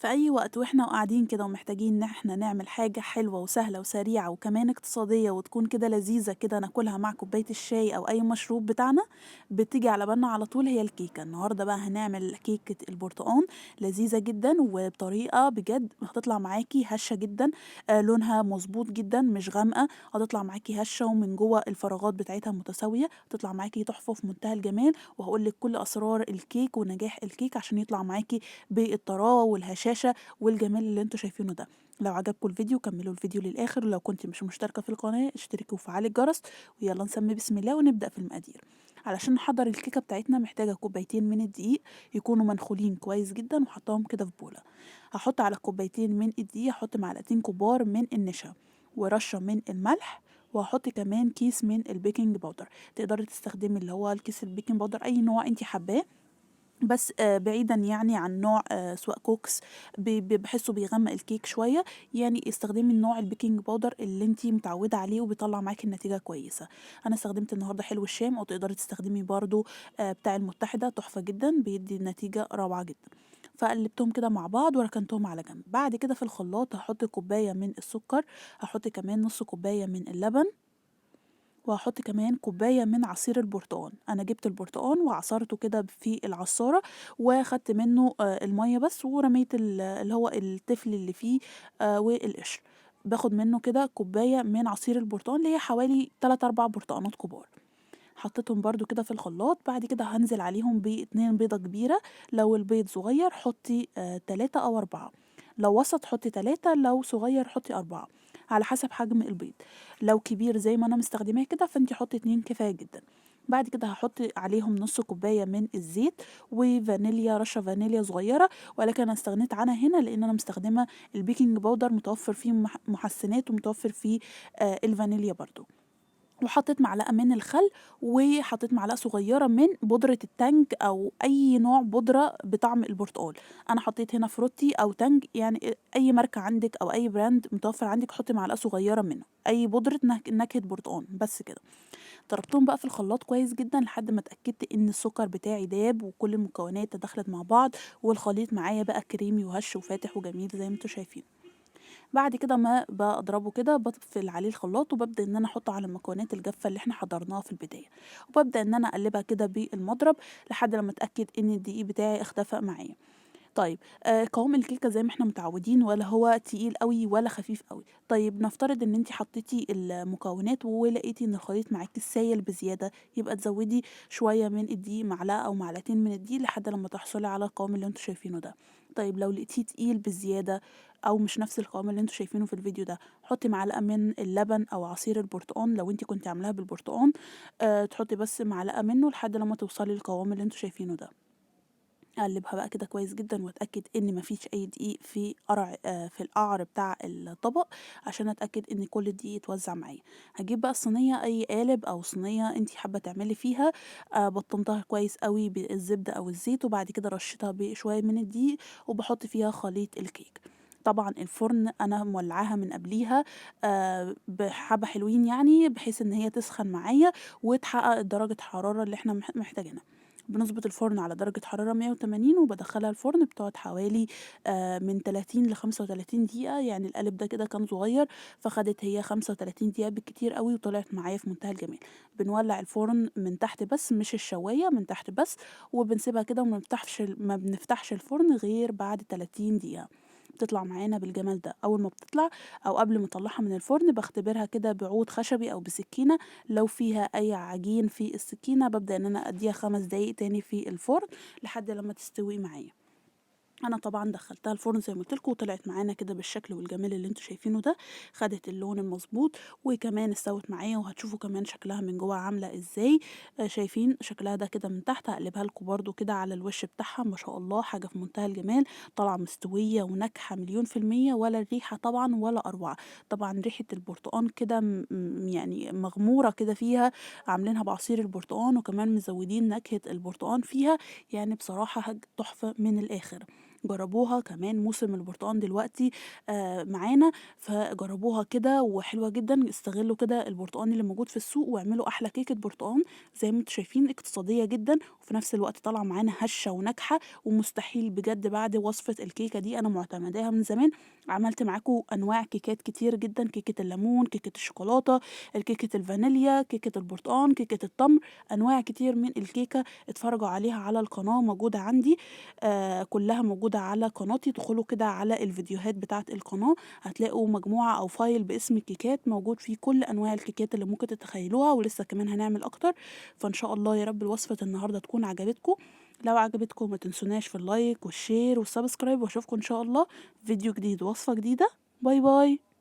في أي وقت وإحنا قاعدين كده ومحتاجين إن إحنا نعمل حاجة حلوة وسهلة وسريعة وكمان اقتصادية وتكون كده لذيذة كده ناكلها مع كوباية الشاي أو أي مشروب بتاعنا، بتيجي على بالنا على طول هي الكيكة. النهارده بقى هنعمل كيكة البرتقال، لذيذة جدًا وبطريقة بجد هتطلع معاكِ هشة جدًا، لونها مضبوط جدًا مش غامقة، هتطلع معاكِ هشة ومن جوّه الفراغات بتاعتها متساوية، هتطلع معاكِ تحفة وفي منتهى الجمال، وهاقول لِك كل أسرار الكيك ونجاح الكيك عشان يطلع معاكِ بالطراوة والهشاشة والجمال اللي أنتم شايفينه ده. لو عجبكم الفيديو كمّلوا الفيديو للآخر، ولو كنتِ مش مشتركة في القناة اشتركي وفعّلي الجرس، ويالّا نسمّي بسم الله ونبدأ في المقادير. علشان نحضّر الكيكة بتاعتنا محتاجة كوبايتين من الدقيق يكونوا منخولين كويس جدًا وحاطاهم كده في بولة. هاحط على الكوبايتين من الدقيق هاحط معلقتين كبار من النشا، ورشة من الملح، وهاحط كمان كيس من البيكنج باودر. تقدري تستخدمي اللي هو الكيس البيكنج باودر أي نوع أنتِ حاباه. بس بعيدًا يعني عن نوع سواء كوكس باحسّه بيغمّق الكيك شوية، يعني استخدمي النوع البيكنج باودر اللي أنتِ متعوّدة عليه وبيطلّع معاكِ النتيجة كويسة. أنا استخدمت النهارده حلو الشام أو تقدري تستخدمي برضه بتاع المتحدة تحفة جدًا، بيدّي نتيجة روعة جدًا. فقلّبتهم كده مع بعض وركنتهم على جنب. بعد كده في الخلاط هاحط كوباية من السكر، هاحط كمان نُص كوباية من اللبن، وهاحط كمان كوباية من عصير البرتقان. أنا جِبت البرتقان وعصرته كده في العصارة وخدت منّه المَيّة بس ورميت اللي هو التفل اللي فيه والقشر. باخد منّه كده كوباية من عصير البرتقان اللي هي حوالي 3، 4 برتقانات كبار. حطيتهم برضه كده في الخلاط، بعد كده هانزل عليهم ب2 بيضة كبيرة، لو البيض صغير حطّي 3 أو 4، لو وسط حطّي 3، لو صغير حطّي 4، على حسب حجم البيض. لو كبير زي ما أنا مستخدماه كده فأنتِ حطّي 2 كفاية جدًا. بعد كده هاحط عليهم نُص كوباية من الزيت وفانيليا، رشة فانيليا صغيرة، ولكن أنا استغنيت عنها هنا لإن أنا مستخدمة البيكنج باودر متوفر فيه محسنات ومتوفر فيه الفانيليا برضه. وحطيت معلقة من الخل، وحطيت معلقة صغيرة من بودرة التانج أو أي نوع بودرة بطعم البرتقال. أنا حطيت هنا فروتي أو تانج يعني أي ماركة عندِك أو أي براند متوفر عندِك حطي معلقة صغيرة منه، أي بودرة نكهة برتقان بس كده. ضربتهم بقى في الخلاط كويس جدًا لحد ما اتأكدت إن السكر بتاعي داب وكل المكونات تداخلت مع بعض، والخليط معايا بقى كريمي وهش وفاتح وجميل زي ما أنتم شايفين. بعد كده ما باضربه كده باقفل عليه الخلاط وبابدأ إن أنا أحُط على المكونات الجافة اللي إحنا حضرناها في البداية، وبابدأ إن أنا أقلّبها كده بالمضرب لحد لمّا أتأكد إن الدقيق بتاعي اختفى معايا. طيب قوام الكيكة زي ما إحنا متعودين ولا هو تقيل أوي ولا خفيف أوي. طيب نفترض إن أنتِ حطيتِ المكونات ولقيتِ إن الخليط معاكِ سايل بزيادة، يبقى تزوّدي شوية من الدقيق، معلقة أو معلقتين من الدقيق لحد لمّا تحصلي على القوام اللي أنتم شايفينه ده. طيب لو لقيتيه تقيل بزيادة أو مش نفس القوام اللي أنتم شايفينه في الفيديو ده، حطّي معلقة من اللبن أو عصير البرتقان لو أنتِ كنتِ عاملاها بالبرتقان، تحطّي بس معلقة منه لحد لمّا توصلي للقوام اللي أنتم شايفينه ده. أقلّبها بقى كده كويس جدًا وأتأكد إن ما فيش أي دقيق في في القعر بتاع الطبق، عشان أتأكد إن كل الدقيق اتوزّع معايا. هاجيب بقى الصينية أي قالب أو صينية أنتِ حابة تعملي فيها، بطّنتها كويس أوي بالزبدة أو الزيت، وبعد كده رشّيتها بشوية من الدقيق، وباحط فيها خليط الكيك. طبعًا الفرن أنا مولعاها من قبليها بحبة حلوين يعني، بحيث إن هي تسخن معايا وتحقق درجة الحرارة اللي إحنا محتاجينها. بنضبط الفرن على درجة حرارة 180 وبادخّلها الفرن بتقعد حوالي من 30 ل35 دقيقة، يعني القالب ده كده كان صغير، فخدت هي 35 دقيقة بالكتير أوي وطلعت معايا في منتهى الجمال. بنولّع الفرن من تحت بس مش الشواية، من تحت بس، وبنسيبها كده ما بنفتحش الفرن غير بعد 30 دقيقة. بتطلع معانا بالجمال ده. أول ما بتطلع أو قبل ما أطلّعها من الفرن باختبرها كده بعود خشبي أو بسكينة، لو فيها أي عجين في السكينة بابدأ إن أنا أدّيها 5 دقايق تاني في الفرن لحد لمّا تستوي معايا. أنا طبعًا دخّلتها الفرن زي ما قُلت لكم وطلعت معانا كده بالشكل والجمال اللي أنتم شايفينه ده، خدت اللون المضبوط وكمان استوت معايا وهتشوفوا كمان شكلها من جوّه عاملة إزاي. شايفين شكلها ده كده من تحت، هاقلبها لكم برضه كده على الوش بتاعها ما شاء الله حاجة في منتهى الجمال، طالعة مستوية وناجحة مليون في المِيّة ولا الريحة طبعًا ولا أروعة. طبعًا ريحة البرتقان كده يعني مغمورة كده فيها، عاملينها بعصير البرتقان وكمان مزوّدين نكهة البرتقان فيها، يعني بصراحة تحفة من الآخر. جربوها، كمان موسم البرتقان دلوقتي معانا، فجربوها كده وحلوة جدًا، استغلوا كده البرتقان اللي موجود في السوق واعملوا أحلى كيكة برتقان زي ما أنتم شايفين اقتصادية جدًا، وفي نفس الوقت طالعة معانا هشة وناجحة، ومستحيل بجد بعد وصفة الكيكة دي أنا معتمداها من زمان، عملت معاكم أنواع كيكات كتير جدًا، كيكة الليمون، كيكة الشوكولاتة، الكيكة الفانيليا، كيكة البرتقان، كيكة التمر، أنواع كتير من الكيكة اتفرجوا عليها على القناة موجودة عندي، كلّها موجودة على قناتي، ادخلوا كده على الفيديوهات بتاعة القناة، هتلاقوا مجموعة أو فايل باسم الكيكات موجود فيه كل أنواع الكيكات اللي ممكن تتخيلوها، ولسه كمان هنعمل أكتر، فإن شاء الله يا رب وصفة النهارده تكون عجبتكم، لو عجبتكم ما تنسوناش في اللايك والشير والسبسكرايب، واشوفكم إن شاء الله في فيديو جديد ووصفة جديدة، باي باي.